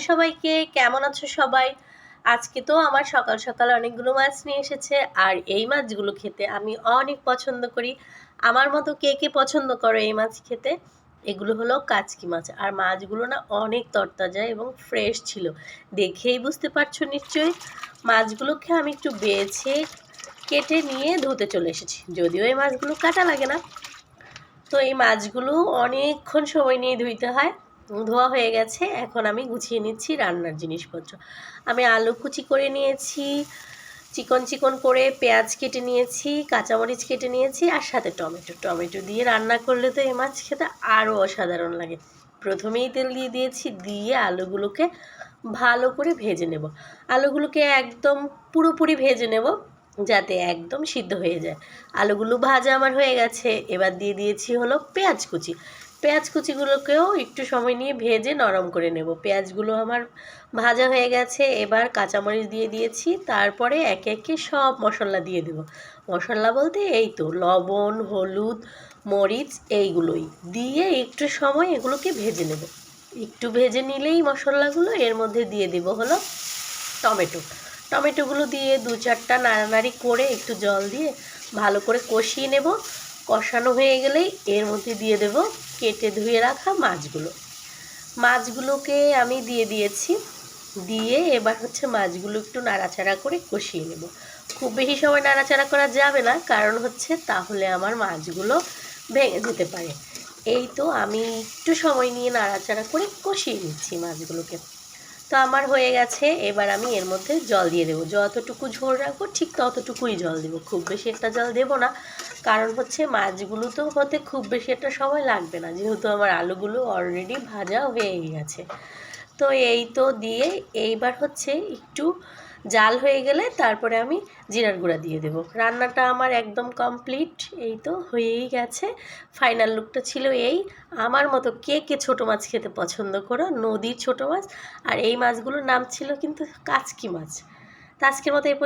সবাইকে, কেমন আছো সবাই? আজকে তো আমার সকাল সকাল অনেকগুলো মাছ নিয়ে এসেছে, আর এই মাছগুলো খেতে আমি অনেক পছন্দ করি। আমার মতো কে কে পছন্দ করো এই মাছ খেতে? এগুলো হলো কাচকি মাছ, আর মাছগুলো না অনেক তরতাজা এবং ফ্রেশ ছিল। দেখেই বুঝতে পারছো নিশ্চয়ই। মাছগুলোকে আমি একটু বেছে কেটে নিয়ে ধুতে চলে এসেছি, যদিও এই মাছগুলো কাটা লাগে না। তো এই মাছগুলো অনেকক্ষণ সময় নিয়ে ধুইতে হয়। ধোয়া হয়ে গেছে, এখন আমি গুছিয়ে নিচ্ছি রান্নার জিনিসপত্র। আমি আলু কুচি করে নিয়েছি, চিকন চিকন করে পেঁয়াজ কেটে নিয়েছি, কাঁচামরিচ কেটে নিয়েছি, আর সাথে টমেটো দিয়ে রান্না করলে তো এই মাছ খেতে আরও অসাধারণ লাগে। প্রথমেই তেল দিয়ে দিয়েছি, দিয়ে আলুগুলোকে ভালো করে ভেজে নেব। আলুগুলোকে একদম পুরোপুরি ভেজে নেব, যাতে একদম সিদ্ধ হয়ে যায়। আলুগুলো ভাজা আমার হয়ে গেছে, এবার দিয়ে দিয়েছি হলো পেঁয়াজ কুচি। পেঁয়াজ কুচিগুলোকেও একটু সময় নিয়ে ভেজে নরম করে নেব। পেঁয়াজগুলো আমার ভাজা হয়ে গেছে, এবার কাঁচামরিচ দিয়ে দিয়েছি, তারপরে একে একে সব মশলা দিয়ে দেব। মশলা বলতে এই তো লবণ, হলুদ, মরিচ এইগুলোই দিয়ে একটু সময় এগুলোকে ভেজে নেব। একটু ভেজে নিলেই মশলাগুলো এর মধ্যে দিয়ে দেব হলো টমেটোগুলো দিয়ে 2-4টা নাড়ানাড়ি করে একটু জল দিয়ে ভালো করে কষিয়ে নেব। কষানো হয়ে গেলেই এর মধ্যে দিয়ে দেব কেটে ধুয়ে রাখা মাছগুলোকে আমি দিয়ে দিয়েছি। দিয়ে এবার হচ্ছে মাছগুলো একটু নাড়াচাড়া করে কষিয়ে নেব। খুব বেশি সময় নাড়াচাড়া করা যাবে না, কারণ হচ্ছে তাহলে আমার মাছগুলো ভেঙে যেতে পারে। এই তো আমি একটু সময় নিয়ে নাড়াচাড়া করে কষিয়ে নিচ্ছি মাছগুলোকে। তো আমার হয়ে গেছে, এবার আমি এর মধ্যে জল দিয়ে দেবো। যতটুকু ঝোল রাখবো ঠিক ততটুকুই জল দেবো, খুব বেশি একটা জল দেবো না। কারণ হচ্ছে মাছগুলো তো হতে খুব বেশি একটা সময় লাগবে না, যেহেতু আমার আলুগুলো অলরেডি ভাজা হয়ে গেছে। তো এই তো দিয়ে এইবার হচ্ছে একটু জাল হয়ে গেলে তারপরে আমি জিরার গুঁড়া দিয়ে দেবো। রান্নাটা আমার একদম কমপ্লিট, এই তো হয়েই গেছে। ফাইনাল লুকটা ছিল এই। আমার মতো কে কে ছোটো মাছ খেতে পছন্দ করো, নদীর ছোটো মাছ। আর এই মাছগুলোর নাম ছিল কিন্তু কাচকি মাছ। তো আজকের মতো এই পর্যন্ত।